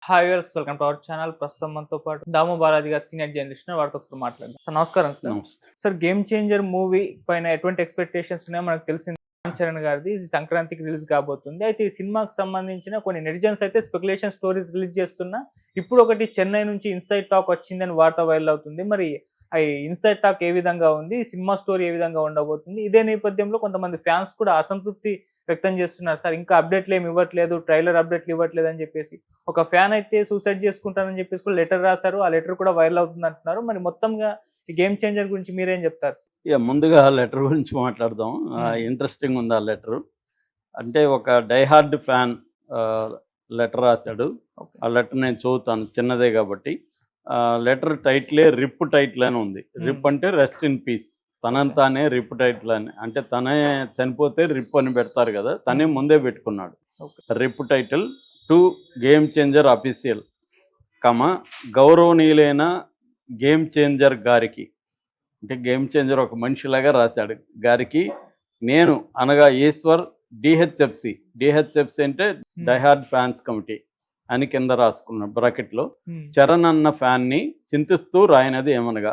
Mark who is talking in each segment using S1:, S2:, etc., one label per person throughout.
S1: Hi viewers, welcome to our channel. ప్రస్తుతం మనతో పాటు దాము బాలాజీ గారు, సీనియర్ జర్నలిస్ట్, వారితో ఒకసారి మాట్లాడదాం. సార్ నమస్కారం. సార్
S2: నమస్తే.
S1: సార్ గేమ్ చేంజర్ మూవీ పైన ఎటువంటి ఎక్స్పెక్టేషన్స్ ఉన్నాయో మనకు తెలిసింది. రామ్ చరణ్ గారిది ఇది సంక్రాంతికి రిలీజ్ కాబోతుంది. అయితే ఈ సినిమాకి సంబంధించిన కొన్ని నెటిజన్స్ అయితే స్పెక్యులేషన్ స్టోరీస్ రిలీజ్ చేస్తున్నా. ఇప్పుడు ఒకటి చెన్నై నుంచి ఇన్సైడ్ టాక్ వచ్చిందని వార్త వైరల్ అవుతుంది. మరి ఆ ఇన్సైడ్ టాక్ ఏ విధంగా ఉంది, సినిమా స్టోరీ ఏ విధంగా ఉండబోతుంది? ఇదే నేపథ్యంలో కొంతమంది ఫ్యాన్స్ కూడా అసంతృప్తి వ్యక్తం చేస్తున్నారు. సార్ ఇంకా అప్డేట్లు ఏమి ఇవ్వట్లేదు, ట్రైలర్ అప్డేట్లు ఇవ్వట్లేదు అని చెప్పేసి ఒక ఫ్యాన్ అయితే సూసైడ్ చేసుకుంటానని చెప్పేసి కూడా లెటర్ రాశారు. ఆ లెటర్ కూడా వైరల్ అవుతుంది అంటున్నారు. మరి మొత్తంగా ఈ గేమ్ చేంజర్ గురించి మీరేం చెప్తారు?
S2: ముందుగా లెటర్ గురించి మాట్లాడదాం. ఇంట్రెస్టింగ్ ఉంది ఆ లెటరు. అంటే ఒక డైహార్డ్ ఫ్యాన్ లెటర్ రాశాడు. ఆ లెటర్ నేను చదువుతాను, చిన్నదే కాబట్టి. లెటర్ టైటిలే రిప్ టైటిల్ అని ఉంది. రిప్ అంటే రెస్ట్ ఇన్ పీస్. తనంతానే రిప్ టైటిల్ అని, అంటే తనే చనిపోతే రిప్ అని పెడతారు కదా, తనే ముందే పెట్టుకున్నాడు. RIP title to game changer official గౌరవనీయులైన గేమ్ చేంజర్ గారికి, అంటే గేమ్ చేంజర్ ఒక మనిషిలాగా రాశాడు గారికి, నేను అనగా ఈశ్వర్ డిహెచ్ఎఫ్సి అంటే డైహార్డ్ ఫ్యాన్స్ కమిటీ అని కింద రాసుకున్నాడు బ్రాకెట్లో. చరణ్ అన్న ఫ్యాన్ని చింతిస్తూ రాయినది ఏమనగా,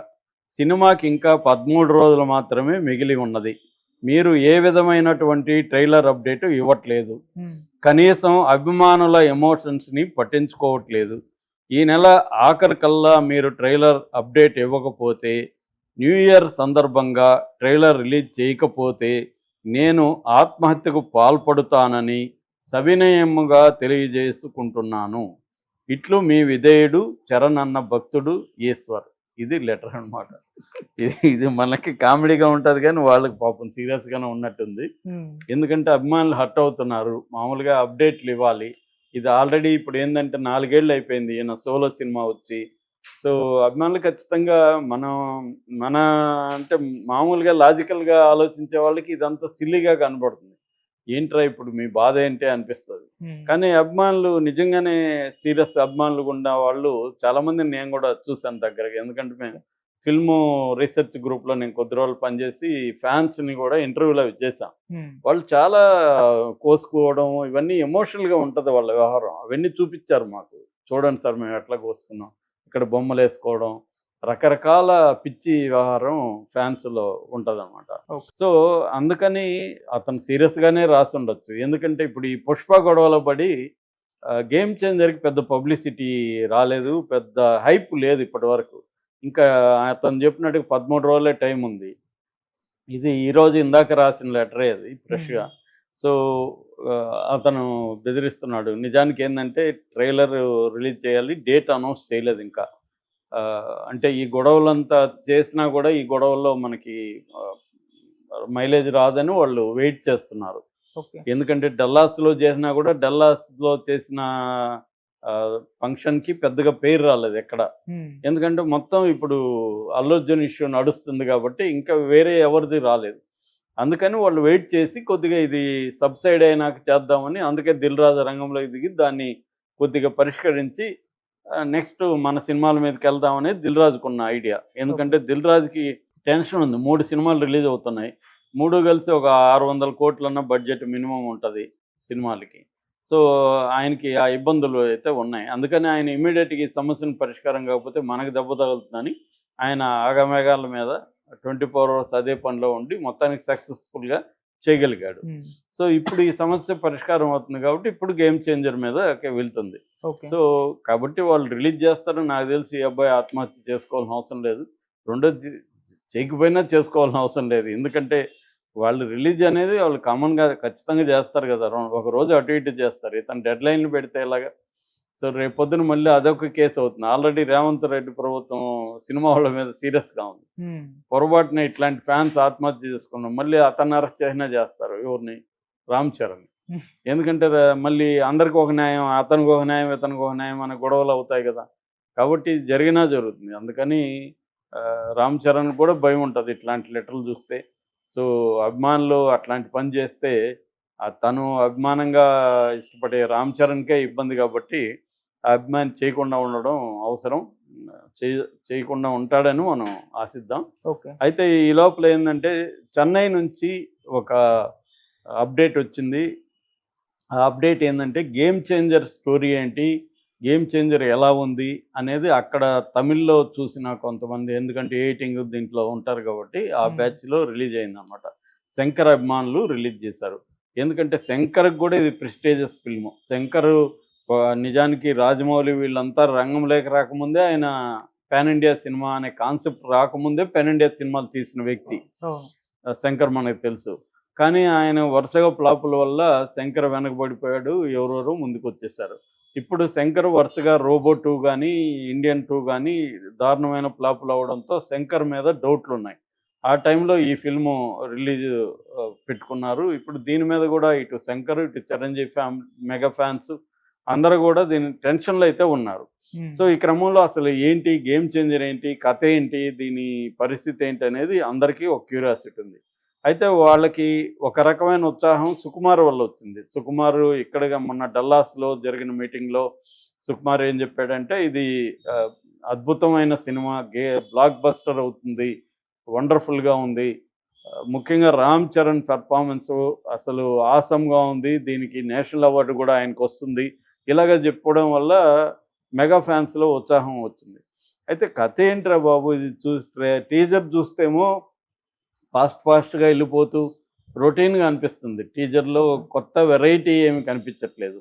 S2: సినిమాకి ఇంకా 13 రోజులు మాత్రమే మిగిలి ఉన్నది. మీరు ఏ విధమైనటువంటి ట్రైలర్ అప్డేట్ ఇవ్వట్లేదు, కనీసం అభిమానుల ఎమోషన్స్ని పట్టించుకోవట్లేదు. ఈ నెల ఆఖరికల్లా మీరు ట్రైలర్ అప్డేట్ ఇవ్వకపోతే, న్యూ ఇయర్ సందర్భంగా ట్రైలర్ రిలీజ్ చేయకపోతే నేను ఆత్మహత్యకు పాల్పడుతానని సవినయముగా తెలియజేసుకుంటున్నాను. ఇట్లు మీ విధేయుడు చరణ్ అన్న భక్తుడు ఈశ్వర్. ఇది లెటర్ అనమాట. ఇది మనకి కామెడీగా ఉంటుంది కానీ వాళ్ళకి పాపం సీరియస్గానే ఉన్నట్టుంది. ఎందుకంటే అభిమానులు హర్ట్ అవుతున్నారు. మామూలుగా అప్డేట్లు ఇవ్వాలి. ఇది ఆల్రెడీ ఇప్పుడు ఏంటంటే 4 ఏళ్ళు అయిపోయింది ఈయన సోలో సినిమా వచ్చి. సో అభిమానులు ఖచ్చితంగా మన అంటే మామూలుగా లాజికల్గా ఆలోచించే వాళ్ళకి ఇదంతా సిల్లీగా కనబడుతుంది. ఏంట్రా ఇప్పుడు మీ బాధ ఏంటి అనిపిస్తుంది. కానీ అభిమానులు నిజంగానే సీరియస్ అభిమానులు ఉన్న వాళ్ళు చాలామందిని నేను కూడా చూశాను దగ్గరగా. ఎందుకంటే మేము ఫిల్మ్ రీసెర్చ్ గ్రూప్లో నేను కొద్ది రోజులు పనిచేసి ఫ్యాన్స్ని కూడా ఇంటర్వ్యూలో చేశాం. వాళ్ళు చాలా కోసుకోవడం ఇవన్నీ ఎమోషనల్గా ఉంటుంది వాళ్ళ వ్యవహారం. అవన్నీ చూపించారు మాకు. చూడండి సార్ మేము ఎట్లా కోసుకున్నాం, ఇక్కడ బొమ్మలు వేసుకోవడం, రకరకాల పిచ్చి వ్యవహారం ఫ్యాన్స్లో ఉంటుంది అనమాట. సో అందుకని అతను సీరియస్గానే రాసి ఉండొచ్చు. ఎందుకంటే ఇప్పుడు ఈ పుష్ప గొడవలో పడి గేమ్ చేంజర్కి పెద్ద పబ్లిసిటీ రాలేదు, పెద్ద హైప్ లేదు ఇప్పటి వరకు. ఇంకా అతను చెప్పినట్టుగా 13 రోజులే టైం ఉంది. ఇది ఈరోజు ఇందాక రాసిన లెటరే అది ఫ్రెష్గా. సో అతను బెదిరిస్తున్నాడు. నిజానికి ఏంటంటే ట్రైలర్ రిలీజ్ చేయాలి, డేట్ అనౌన్స్ చేయలేదు ఇంకా. అంటే ఈ గొడవలంతా చేసినా కూడా ఈ గొడవల్లో మనకి మైలేజ్ రాదని వాళ్ళు వెయిట్ చేస్తున్నారు. ఎందుకంటే డల్లాస్లో చేసినా కూడా డల్లాస్లో చేసిన ఫంక్షన్కి పెద్దగా పేరు రాలేదు ఎక్కడ. ఎందుకంటే మొత్తం ఇప్పుడు అల్లు అర్జున్ ఇష్యూ నడుస్తుంది కాబట్టి ఇంకా వేరే ఎవరిది రాలేదు. అందుకని వాళ్ళు వెయిట్ చేసి కొద్దిగా ఇది సబ్సైడ్ అయినాక చేద్దామని, అందుకే దిల్ రాజు రంగంలోకి దిగి దాన్ని కొద్దిగా పరిష్కరించి నెక్స్ట్ మన సినిమాల మీదకి వెళ్దామనేది దిల్ రాజుకున్న ఐడియా. ఎందుకంటే దిల్ రాజుకి టెన్షన్ ఉంది. 3 సినిమాలు రిలీజ్ అవుతున్నాయి. 3 కలిసి ఒక 600 కోట్లన్న బడ్జెట్ మినిమం ఉంటుంది సినిమాలకి. సో ఆయనకి ఆ ఇబ్బందులు అయితే ఉన్నాయి. అందుకని ఆయన ఇమీడియట్గా ఈ సమస్యను పరిష్కారం కాకపోతే మనకు దెబ్బ తగులుతుందని ఆయన ఆగమేఘాల మీద 24 అవర్స్ అదే పనిలో ఉండి మొత్తానికి సక్సెస్ఫుల్గా చేయగలిగాడు. సో ఇప్పుడు ఈ సమస్య పరిష్కారం అవుతుంది కాబట్టి ఇప్పుడు గేమ్ చేంజర్ మీద వెళ్తుంది. సో కాబట్టి వాళ్ళు రిలీజ్ చేస్తారని నాకు తెలిసి ఈ అబ్బాయి ఆత్మహత్య చేసుకోవాల్సిన అవసరం లేదు. రెండోది చేయకపోయినా చేసుకోవాల్సిన అవసరం లేదు. ఎందుకంటే వాళ్ళు రిలీజ్ అనేది వాళ్ళు కామన్గా ఖచ్చితంగా చేస్తారు కదా, ఒక రోజు అటు ఇటు చేస్తారు. ఇతను డెడ్ లైన్లు పెడితే ఎలాగా? సో రేపు పొద్దున మళ్ళీ అదొక కేసు అవుతుంది. ఆల్రెడీ రేవంత్ రెడ్డి ప్రభుత్వం సినిమా వాళ్ళ మీద సీరియస్గా ఉంది. పొరపాటున ఇట్లాంటి ఫ్యాన్స్ ఆత్మహత్య చేసుకున్నాం, మళ్ళీ అతన్ని అరెస్ట్ చేసినా చేస్తారు. ఎవరిని? రామ్ చరణ్. ఎందుకంటే మళ్ళీ అందరికి ఒక న్యాయం, అతనికి ఒక న్యాయం, ఇతనికి ఒక న్యాయం అనే గొడవలు అవుతాయి కదా. కాబట్టి జరిగినా జరుగుతుంది. అందుకని రామ్ చరణ్ కూడా భయం ఉంటుంది ఇట్లాంటి లెటర్లు చూస్తే. సో అభిమానులు అట్లాంటి పని చేస్తే తను అభిమానంగా ఇష్టపడే రామ్ చరణ్కే ఇబ్బంది కాబట్టి ఆ అభిమాని చేయకుండా ఉండడం అవసరం. చేయకుండా ఉంటాడని మనం ఆశిద్దాం. అయితే ఈ లోపల ఏంటంటే చెన్నై నుంచి ఒక అప్డేట్ వచ్చింది. ఆ అప్డేట్ ఏంటంటే గేమ్ చేంజర్ స్టోరీ ఏంటి, గేమ్ చేంజర్ ఎలా ఉంది అనేది అక్కడ తమిళ్లో చూసిన కొంతమంది, ఎందుకంటే ఎయిటింగ్ దీంట్లో ఉంటారు కాబట్టి ఆ బ్యాచ్లో రిలీజ్ అయిందనమాట. శంకర్ అభిమానులు రిలీజ్ చేశారు. ఎందుకంటే శంకర్కి కూడా ఇది ప్రెస్టీజియస్ ఫిల్మ్. శంకర్ నిజానికి రాజమౌళి వీళ్ళంతా రంగంలోకి రాకముందే ఆయన పాన్ ఇండియా సినిమా అనే కాన్సెప్ట్ రాకముందే పాన్ ఇండియా సినిమాలు తీసిన వ్యక్తి శంకర్, మనకు తెలుసు. కానీ ఆయన వరుసగా ఫ్లాపుల వల్ల శంకర్ వెనకబడిపోయాడు, ఎవరెవరో ముందుకు వచ్చేసారు. ఇప్పుడు శంకర్ వరుసగా రోబో 2 కానీ ఇండియన్ 2 కానీ దారుణమైన ఫ్లాపులు అవ్వడంతో శంకర్ మీద డౌట్లు ఉన్నాయి. ఆ టైంలో ఈ ఫిల్ము రిలీజ్ పెట్టుకున్నారు. ఇప్పుడు దీని మీద కూడా ఇటు శంకర్, ఇటు చిరంజీవి మెగా ఫ్యాన్స్ అందరూ కూడా దీని టెన్షన్లో అయితే ఉన్నారు. సో ఈ క్రమంలో అసలు ఏంటి గేమ్ చేంజర్, ఏంటి కథ, ఏంటి దీని పరిస్థితి ఏంటి అనేది అందరికీ ఒక క్యూరియాసిటీ ఉంది. అయితే వాళ్ళకి ఒక రకమైన ఉత్సాహం సుకుమార్ వల్ల వచ్చింది. సుకుమార్ ఇక్కడగా మొన్న డల్లాస్లో జరిగిన మీటింగ్లో సుకుమార్ ఏం చెప్పాడంటే, ఇది అద్భుతమైన సినిమా, బ్లాక్ బస్టర్ అవుతుంది, వండర్ఫుల్గా ఉంది, ముఖ్యంగా రామ్ చరణ్ పెర్ఫార్మెన్స్ అసలు ఆసమ్గా ఉంది, దీనికి నేషనల్ అవార్డు కూడా ఆయనకు వస్తుంది, ఇలాగ చెప్పడం వల్ల మెగా ఫ్యాన్స్లో ఉత్సాహం వచ్చింది. అయితే కథ ఏంట్రా బాబు, ఇది టీజర్ చూస్తేమో ఫాస్ట్గా వెళ్ళిపోతూ రొటీన్గా అనిపిస్తుంది. టీజర్లో కొత్త వెరైటీ ఏమి కనిపించట్లేదు.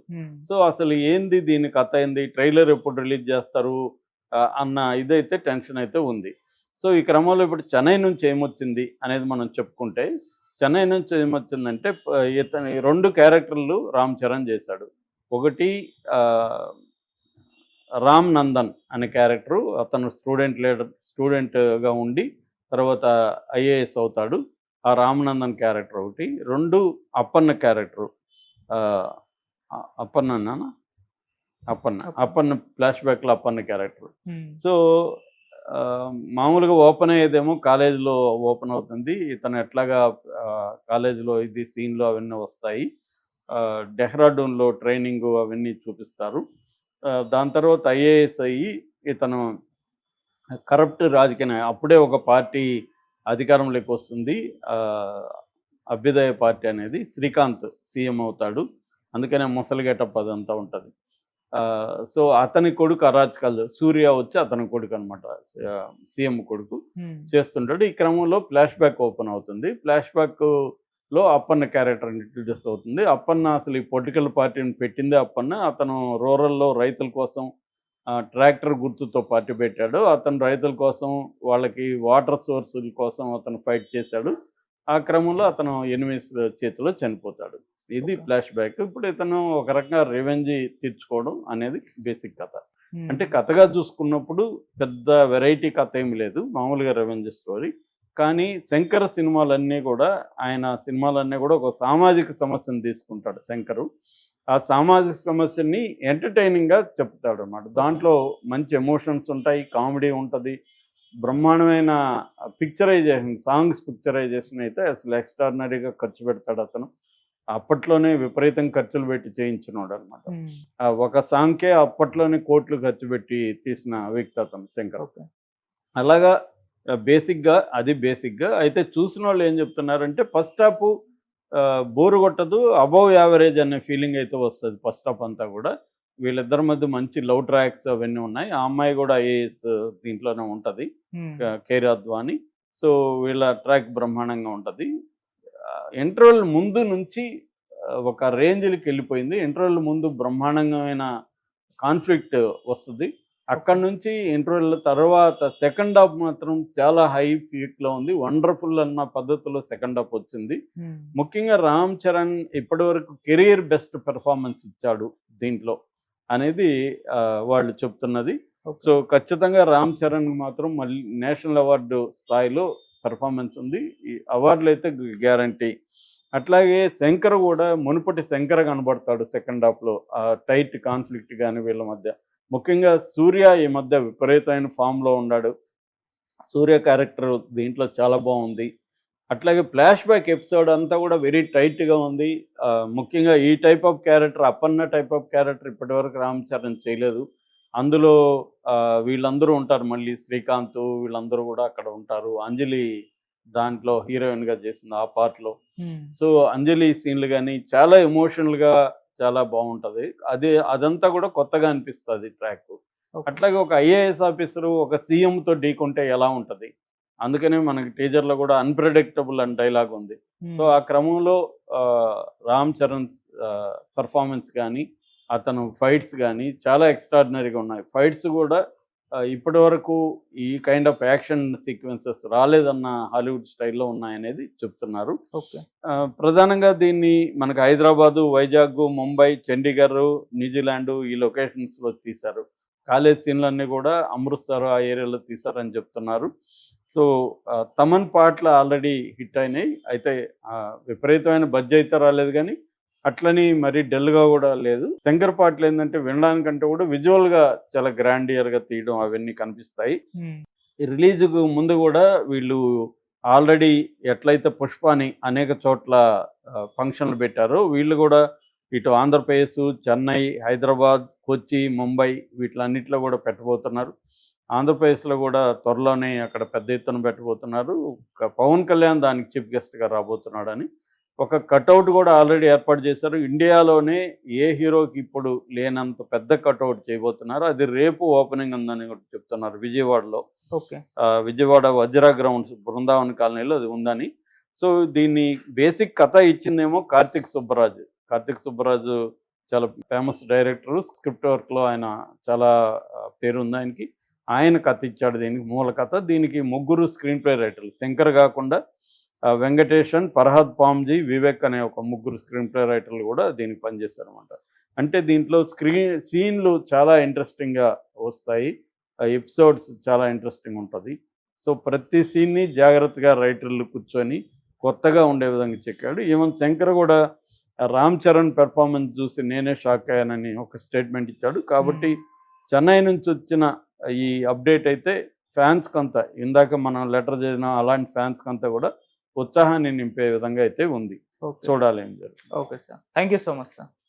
S2: సో అసలు ఏంది దీని కథ, ఏంది ట్రైలర్ ఎప్పుడు రిలీజ్ చేస్తారు అన్న ఇదైతే టెన్షన్ అయితే ఉంది. సో ఈ క్రమంలో ఇప్పుడు చెన్నై నుంచి ఏమొచ్చింది అనేది మనం చెప్పుకుంటే, చెన్నై నుంచి ఏమొచ్చిందంటే ఇతని 2 క్యారెక్టర్లు రామ్ చరణ్ చేశాడు. ఒకటి రామ్ నందన్ అనే క్యారెక్టరు, అతను స్టూడెంట్గా ఉండి తర్వాత ఐఏఎస్ అవుతాడు. ఆ రామనందన్ క్యారెక్టర్ ఒకటి. 2 అప్పన్న క్యారెక్టరు, అప్పన్న ఫ్లాష్ బ్యాక్లో అప్పన్న క్యారెక్టర్. సో మామూలుగా ఓపెన్ అయ్యేదేమో కాలేజీలో ఓపెన్ అవుతుంది. ఇతను ఎట్లాగా కాలేజీలో ఇది సీన్లు అవన్నీ వస్తాయి. డెహ్రాడూన్లో ట్రైనింగ్ అవన్నీ చూపిస్తారు. దాని తర్వాత ఐఏఎస్ అయ్యి ఇతను కరప్ట్ రాజకీయ, అప్పుడే ఒక పార్టీ అధికారంలోకి వస్తుంది, అభ్యుదయ పార్టీ అనేది. శ్రీకాంత్ సీఎం అవుతాడు, అందుకనే ముసలి గెటప్ అదంతా ఉంటుంది. సో అతని కొడుకు అరాచకాలు, సూర్య వచ్చి అతని కొడుకు అనమాట, సీఎం కొడుకు చేస్తుంటాడు. ఈ క్రమంలో ఫ్లాష్ బ్యాక్ ఓపెన్ అవుతుంది. ఫ్లాష్ బ్యాక్లో అప్పన్న క్యారెక్టర్ ఇంట్రడ్యూస్ అవుతుంది. అప్పన్న అసలు ఈ పొలిటికల్ పార్టీని పెట్టిందే అప్పన్న. అతను రూరల్లో రైతుల కోసం ట్రాక్టర్ గుర్తుతో పార్టీ పెట్టాడు. అతను రైతుల కోసం, వాళ్ళకి వాటర్ సోర్సుల కోసం అతను ఫైట్ చేశాడు. ఆ క్రమంలో అతను ఎనిమిస్ చేతిలో చనిపోతాడు. ఇది ఫ్లాష్ బ్యాక్. ఇప్పుడు ఇతను ఒక రకంగా రివెంజ్ తీర్చుకోవడం అనేది బేసిక్ కథ. అంటే కథగా చూసుకున్నప్పుడు పెద్ద వెరైటీ కథ ఏమి లేదు, మామూలుగా రివెంజ్ స్టోరీ. కానీ శంకర్ సినిమాలన్నీ కూడా, ఆయన సినిమాలన్నీ కూడా ఒక సామాజిక సమస్యను తీసుకుంటాడు శంకరు. ఆ సామాజిక సమస్యని ఎంటర్టైనింగ్గా చెప్తాడు అన్నమాట. దాంట్లో మంచి ఎమోషన్స్ ఉంటాయి, కామెడీ ఉంటుంది, బ్రహ్మాండమైన పిక్చరైజేషన్, సాంగ్స్ పిక్చరైజేషన్ అయితే అసలు ఎక్స్ట్రాడినరీగా ఖర్చు పెడతాడు అతను. అప్పట్లోనే విపరీతం ఖర్చులు పెట్టి చేయించినాడు అనమాట. ఒక సాంగ్కే అప్పట్లోనే కోట్లు ఖర్చు పెట్టి తీసిన వ్యక్తి అతను శంకర్. అలాగా బేసిక్గా అయితే చూసిన వాళ్ళు ఏం చెప్తున్నారంటే, ఫస్ట్ హాఫ్ బోరు కొట్టదు, అబవ్ యావరేజ్ అనే ఫీలింగ్ అయితే వస్తుంది ఫస్ట్ హాఫ్ అంతా కూడా. వీళ్ళిద్దరి మధ్య మంచి లవ్ ట్రాక్స్ అవన్నీ ఉన్నాయి. ఆ అమ్మాయి కూడా ఐఏఎస్ దీంట్లోనే ఉంటుంది, కేర్ అద్వాని. సో వీళ్ళ ట్రాక్ బ్రహ్మాండంగా ఉంటుంది. ఇంటర్వెల్ ముందు నుంచి ఒక రేంజ్కి వెళ్ళిపోయింది. ఇంటర్వెల్ ముందు బ్రహ్మాండమైన కాన్ఫ్లిక్ట్ వస్తుంది. అక్కడి నుంచి ఇంటర్వెల్ తర్వాత సెకండ్ హాఫ్ మాత్రం చాలా హై పీక్లో ఉంది. వండర్ఫుల్ అన్న పద్ధతిలో సెకండ్ హాఫ్ వచ్చింది. ముఖ్యంగా రామ్ చరణ్ ఇప్పటి వరకు కెరీర్ బెస్ట్ పెర్ఫార్మెన్స్ ఇచ్చాడు దీంట్లో అనేది వాళ్ళు చెప్తున్నది. సో ఖచ్చితంగా రామ్ చరణ్ మాత్రం మళ్ళీ నేషనల్ అవార్డు స్థాయిలో పెర్ఫార్మెన్స్ ఉంది. ఈ అవార్డులు అయితే గ్యారంటీ. అట్లాగే శంకర్ కూడా మునుపటి శంకర్ కనబడతాడు సెకండ్ హాఫ్లో. టైట్ కాన్ఫ్లిక్ట్ కానీ వీళ్ళ మధ్య. ముఖ్యంగా సూర్య ఈ మధ్య విపరీతమైన ఫామ్లో ఉన్నాడు. సూర్య క్యారెక్టర్ దీంట్లో చాలా బాగుంది. అట్లాగే ఫ్లాష్ బ్యాక్ ఎపిసోడ్ అంతా కూడా వెరీ టైట్గా ఉంది. ముఖ్యంగా ఈ type of character, Appanna type of character ఇప్పటివరకు రామ్ చరణ్ చేయలేదు. అందులో వీళ్ళందరూ ఉంటారు, మళ్ళీ శ్రీకాంత్ వీళ్ళందరూ కూడా అక్కడ ఉంటారు. అంజలి దాంట్లో హీరోయిన్గా చేసింది ఆ పార్ట్లో. సో అంజలి సీన్లు కానీ చాలా ఎమోషనల్గా, చాలా బాగుంటది. అదంతా కూడా కొత్తగా అనిపిస్తుంది ట్రాక్.
S1: ఓకే.
S2: అట్లాగే ఒక ఐఏఎస్ ఆఫీసరు ఒక సీఎంతో ఢీకొంటే ఎలా ఉంటది? అందుకనే మనకి టీజర్‌లో కూడా అన్‌ప్రెడిక్టబుల్ అని డైలాగ్ ఉంది. సో,
S1: హ్మ్.
S2: ఆ క్రమంలో రామ్ చరణ్ పెర్ఫార్మన్స్ గానీ, అతను ఫైట్స్ గానీ చాలా ఎక్స్‌ట్రార్డినరీగా ఉన్నాయి. ఫైట్స్ గూడా ఇప్పటివరకు ఈ కైండ్ ఆఫ్ యాక్షన్ సీక్వెన్సెస్ రాలేదన్న హాలీవుడ్ స్టైల్‌లో ఉన్నాయనేది చెప్తున్నారు.
S1: ఓకే.
S2: ప్రధానంగా దీన్ని మనకు హైదరాబాదు, వైజాగ్, ముంబై, చండీగఢ్, న్యూజిలాండ్ ఈ లొకేషన్స్‌లో తీశారు. కాలేజ్ సీన్‌లన్నీ గూడా అమృత్‌సర్ ఆ ఏరియాలో తీశారని చెప్తున్నారు. సో, తమన్ పాటలు ఆల్రెడీ హిట్ అయినాయి. అయితే విపరీతమైన బజ్ అయితే రాలేదు గానీ, అట్లని మరీ డల్‌గా గూడా లేదు. శంకర్ పాటలేందంటే వినడానికంటే కూడా విజువల్‌గా చాలా గ్రాండియర్‌గా తీయడం అవన్నీ కనిపిస్తాయి.
S1: హ్మ్.
S2: రిలీజ్‌కు ముందు గూడా వీళ్ళు ఆల్రెడీ ఎట్లయితే 'పుష్పని' అనేక చోట్ల ఫంక్షన్‌లు పెట్టారో, వీళ్ళు గూడా ఇటు ఆంధ్రప్రదేశ్, చెన్నై, హైదరాబాద్, కొచ్చి, ముంబై వీటిలన్నిటిలో గూడా పెట్టబోతున్నారు. ఆంధ్రప్రదేశ్‌లో గూడా త్వరలోనే అక్కడ పెద్ద ఎత్తున పెట్టబోతున్నారు. పవన్ కళ్యాణ్ దానికి చీఫ్ గెస్ట్‌గా రాబోతున్నాడని. ఒక కటౌట్ గూడా ఆల్రెడీ ఏర్పాటు చేశారు. ఇండియాలోనే ఏ హీరోకి ఇప్పుడు లేనంత పెద్ద కటౌట్ చేయబోతున్నారు. అది రేపు ఓపెనింగ్ ఉందని కూడా చెప్తున్నారు విజయవాడలో.
S1: ఓకే.
S2: విజయవాడ వజ్రా గ్రౌండ్స్ బృందావన్ కాలనీలో అది ఉందని. సో, దీన్ని బేసిక్ కథ ఇచ్చిందేమో కార్తీక్ సుబ్బరాజు. కార్తీక్ సుబ్బరాజు చాలా ఫేమస్ డైరెక్టరు. స్క్రిప్ట్ వర్క్‌లో ఆయన చాలా పేరుంది ఆయనకి. ఆయన కథ ఇచ్చాడు దీనికి మూల కథ. దీనికి ముగ్గురు స్క్రీన్ ప్లే రైటర్లు. శంకర్ గాకుండా వెంకటేషన్, ఫర్హాద్ పామ్‌జీ, వివేక్ అనే ఒక ముగ్గురు స్క్రీన్ ప్లే రైటర్లు కూడా దీనికి పనిచేశారనమాట. అంటే దీంట్లో సీన్‌లు చాలా ఇంట్రెస్టింగ్‌గా వస్తాయి. ఎపిసోడ్స్ చాలా ఇంట్రెస్టింగ్ ఉంటది. సో, ప్రతి సీన్‌ని జాగ్రత్తగా రైటర్లు కూర్చొని కొత్తగా ఉండే విధంగా చెక్కాడు. ఈవెన్ శంకర్ గూడా రామ్ చరణ్ పెర్ఫార్మన్స్ చూసి నేనే షాక్ అయ్యానని ఒక స్టేట్మెంట్ ఇచ్చాడు. కాబట్టి చెన్నై నుంచి వచ్చిన ఈ అప్డేట్ అయితే ఫ్యాన్స్‌కంతా ఇందాక మనం లెటర్ చదివిన అలాంటి ఫ్యాన్స్‌కంతా కూడా ఉత్సాహాన్ని నింపే విధంగా అయితే ఉంది.
S1: ఓకే.
S2: చూడాలి ఏం జరుగుతుందో.
S1: Okay sir. Thank you so much sir.